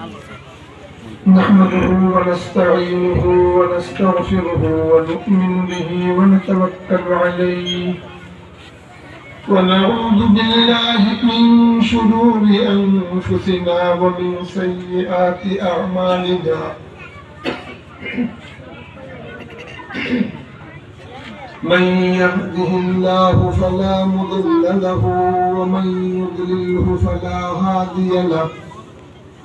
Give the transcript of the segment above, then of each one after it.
نحمده ونستعينه ونستغفره ونؤمن به ونتوكل عليه ونعوذ بالله من شرور أنفسنا ومن سيئات أعمالنا من يهده الله فلا مضل له ومن يضلله فلا هادي له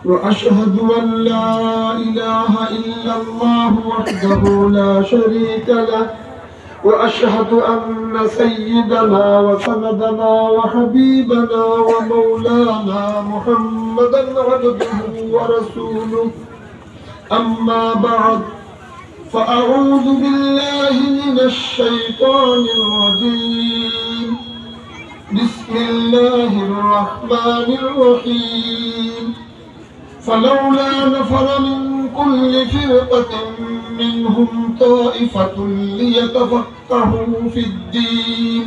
وأشهد أن لا إله إلا الله وحده لا شريك له وأشهد أن سيدنا وسندنا وحبيبنا ومولانا محمدا عبده ورسوله أما بعد فأعوذ بالله من الشيطان الرجيم بسم الله الرحمن الرحيم فلولا نفر من كل فرقة منهم طائفة ليتفقهوا في الدين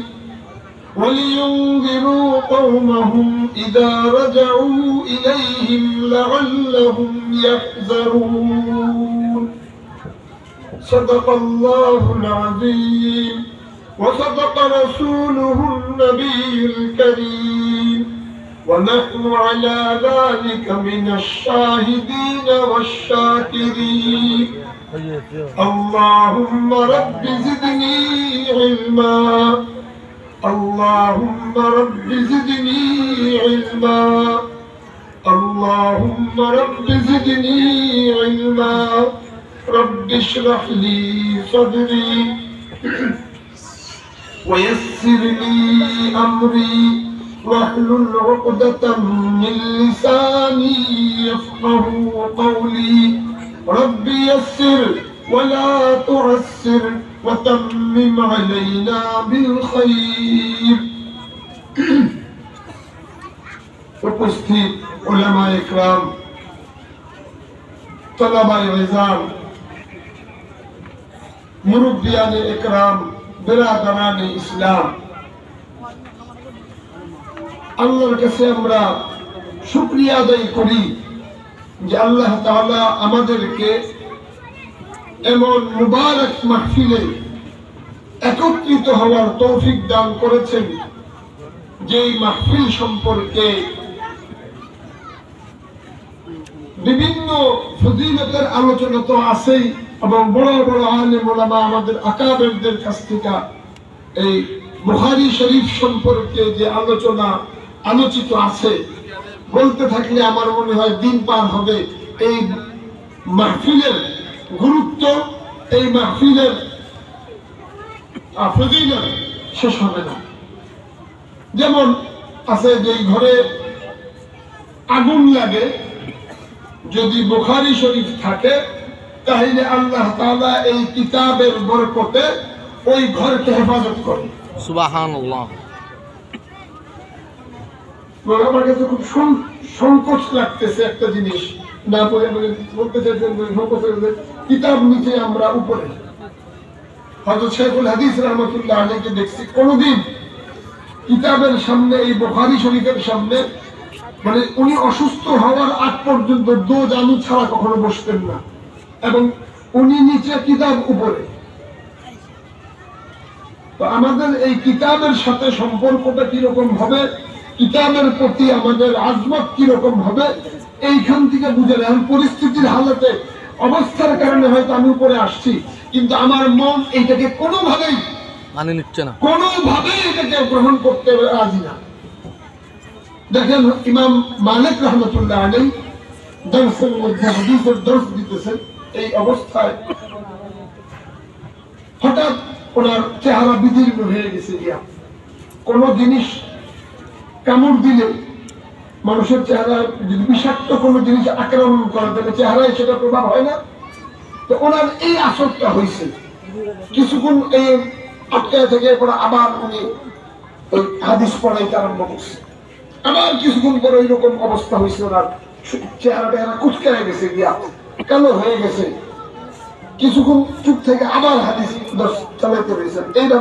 ولينذروا قومهم إذا رجعوا إليهم لعلهم يحذرون صدق الله العظيم وصدق رسوله النبي الكريم ونحن على ذلك من الشاهدين والشاكرين اللهم رب زدني علما اللهم رب زدني علما اللهم رب زدني علما رب اشرح لي صدري ويسر لي أمري واحلل عقدة من لساني يفقه قولي رب يسر ولا تعسر وتمم علينا بالخير উপস্থিত উলামায়ে ইকরাম তলাবায়ে ইলজাম মুরব্বিয়ানে ইকরাম বিরাদারানে ইসলাম আল্লাহর কাছে আমরা শুকরিয়া আদায় করি যে আল্লাহ তাআলা আমাদেরকে এমন মুবারক মাহফিলে একত্রিত হওয়ার তৌফিক দান করেছেন যেই মাহফিল সম্পর্কে বিভিন্ন ফজিলতের আলোচনা তো আছেই এবং বড় বড় আলেম ওলামা আমাদের আকাবেরদের কাছ থেকে এই বুখারী শরীফ সম্পর্কে যে আলোচিত আছে বলতে থাকলে আমার মনে হয় দিন পার হবে। এই মাহফিলের গুরুত্ব, এই মাহফিলের ফজিলত শেষ হবে না। যেমন আছে যে ঘরে আগুন লাগে, যদি বুখারী শরীফ থাকে তাহলে আল্লাহ তাআলা এই কিতাবের বরকতে ওই ঘরকে হেফাজত করে। সুবহানাল্লাহ। আমার কাছে খুব সংকোচ লাগতেছে একটা জিনিস না বলে বলতে চাইছেন, কিতাব নিচে আমরা উপরে। হযরত শাইখুল হাদিস রাহমাতুল্লাহ আলাইহি দেখছি কোনদিন কিতাবের সামনে, এই বুখারী শরীফের সামনে, মানে উনি অসুস্থ হওয়ার আগ পর্যন্ত দো জানু ছাড়া কখনো বসতেন না, এবং উনি নিচে কিতাব উপরে। তো আমাদের এই কিতাবের সাথে সম্পর্কটা কিরকম হবে, কিতাবের প্রতি আমাদের আজমত কিরকম হবে, এইখান থেকে বুঝে নেন। পরিস্থিতির হালতে, অবস্থার কারণে হয়তো আমি উপরে আসছি, কিন্তু আমার মন এইটাকে কোনোভাবেই মানে নিচ্ছে না, কোনোভাবেই এটাকে গ্রহণ করতে রাজি না। দেখেন ইমাম মালিক রাহমাতুল্লাহ আলাইহি দরসের মধ্যে হাদিসের দর্শ দিতেছেন, এই অবস্থায় হঠাৎ ওনার চেহারা বিদীর্ণ হয়ে গেছে। কোন জিনিস কামড় দিলে মানুষের চেহারা যদি বিষাক্ত কোনো জিনিস আক্রমণ করে তাহলে চেহারায় সেটা প্রভাব হয় না। তো ওনার এই আসরটা হয়েছে, কিছুক্ষণ এই আটকায় থেকে পরে আবার উনি ওই হাদিস পড়াইতে আরম্ভ করছে। আবার কিছুক্ষণ পরে ওইরকম অবস্থা হয়েছে, ওনার চেহারাটা কুচকায় গেছে, কালো হয়ে গেছে। কিছুক্ষণ চুপ থেকে আবার হাদিস চালাইতে রয়েছেন। এইভাবে